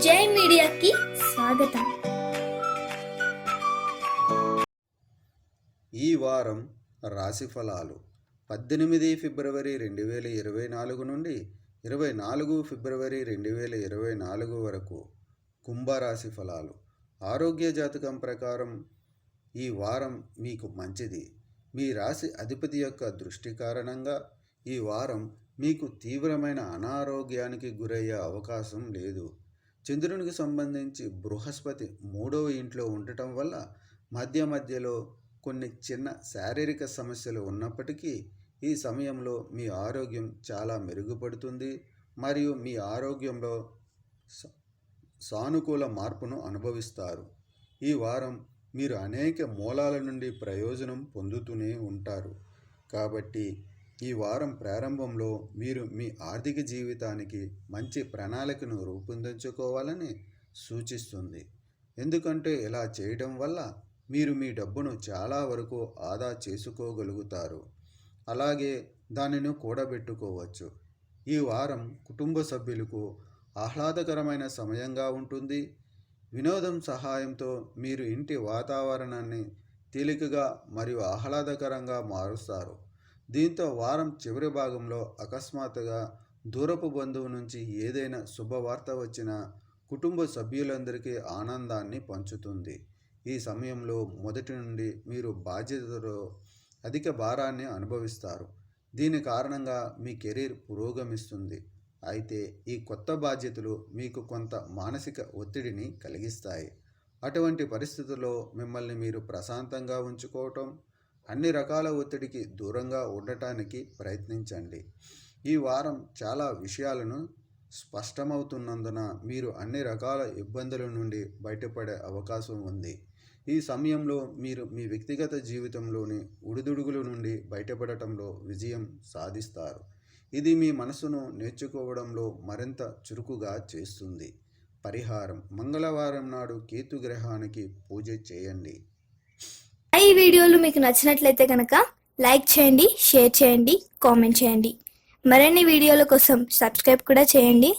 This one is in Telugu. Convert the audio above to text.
జై మీడియాకి స్వాగతం. ఈ వారం రాశి ఫలాలు 18 ఫిబ్రవరి 2024 నుండి 24 ఫిబ్రవరి 2024 వరకు కుంభరాశి ఫలాలు. ఆరోగ్య జాతకం ప్రకారం ఈ వారం మీకు మంచిది. మీ రాశి అధిపతి యొక్క దృష్టి కారణంగా ఈ వారం మీకు తీవ్రమైన అనారోగ్యానికి గురయ్యే అవకాశం లేదు. చంద్రునికి సంబంధించి బృహస్పతి 3వ ఇంట్లో ఉండటం వల్ల మధ్య మధ్యలో కొన్ని చిన్న శారీరక సమస్యలు ఉన్నప్పటికీ ఈ సమయంలో మీ ఆరోగ్యం చాలా మెరుగుపడుతుంది మరియు మీ ఆరోగ్యంలో సానుకూల మార్పును అనుభవిస్తారు. ఈ వారం మీరు అనేక మూలాల నుండి ప్రయోజనం పొందుతూనే ఉంటారు. కాబట్టి ఈ వారం ప్రారంభంలో మీరు మీ ఆర్థిక జీవితానికి మంచి ప్రణాళికను రూపొందించుకోవాలని సూచిస్తుంది. ఎందుకంటే ఇలా చేయడం వల్ల మీరు మీ డబ్బును చాలా వరకు ఆదా చేసుకోగలుగుతారు, అలాగే దానిని కూడబెట్టుకోవచ్చు. ఈ వారం కుటుంబ సభ్యులకు ఆహ్లాదకరమైన సమయంగా ఉంటుంది. వినోదం సహాయంతో మీరు ఇంటి వాతావరణాన్ని తేలికగా మరియు ఆహ్లాదకరంగా మారుస్తారు. దీంతో వారం చివరి భాగంలో అకస్మాత్తుగా దూరపు బంధువు నుంచి ఏదైనా శుభవార్త వచ్చినా కుటుంబ సభ్యులందరికీ ఆనందాన్ని పంచుతుంది. ఈ సమయంలో మొదటి నుండి మీరు బాధ్యతలో అధిక భారాన్ని అనుభవిస్తారు. దీని కారణంగా మీ కెరీర్ పురోగమిస్తుంది. అయితే ఈ కొత్త బాధ్యతలు మీకు కొంత మానసిక ఒత్తిడిని కలిగిస్తాయి. అటువంటి పరిస్థితుల్లో మిమ్మల్ని మీరు ప్రశాంతంగా ఉంచుకోవటం, అన్ని రకాల ఒత్తిడికి దూరంగా ఉండటానికి ప్రయత్నించండి. ఈ వారం చాలా విషయాలను స్పష్టమవుతున్నందున మీరు అన్ని రకాల ఇబ్బందుల నుండి బయటపడే అవకాశం ఉంది. ఈ సమయంలో మీరు మీ వ్యక్తిగత జీవితంలోని ఒడిదుడుగుల నుండి బయటపడటంలో విజయం సాధిస్తారు. ఇది మీ మనసును నేర్చుకోవడంలో మరింత చురుకుగా చేస్తుంది. పరిహారం: మంగళవారం నాడు కేతు గ్రహానికి పూజ చేయండి. ఈ వీడియోలు మీకు నచ్చినట్లయితే కనుక లైక్ చేయండి, షేర్ చేయండి, కామెంట్ చేయండి. మరిన్ని వీడియోల కోసం సబ్స్క్రైబ్ కూడా చేయండి.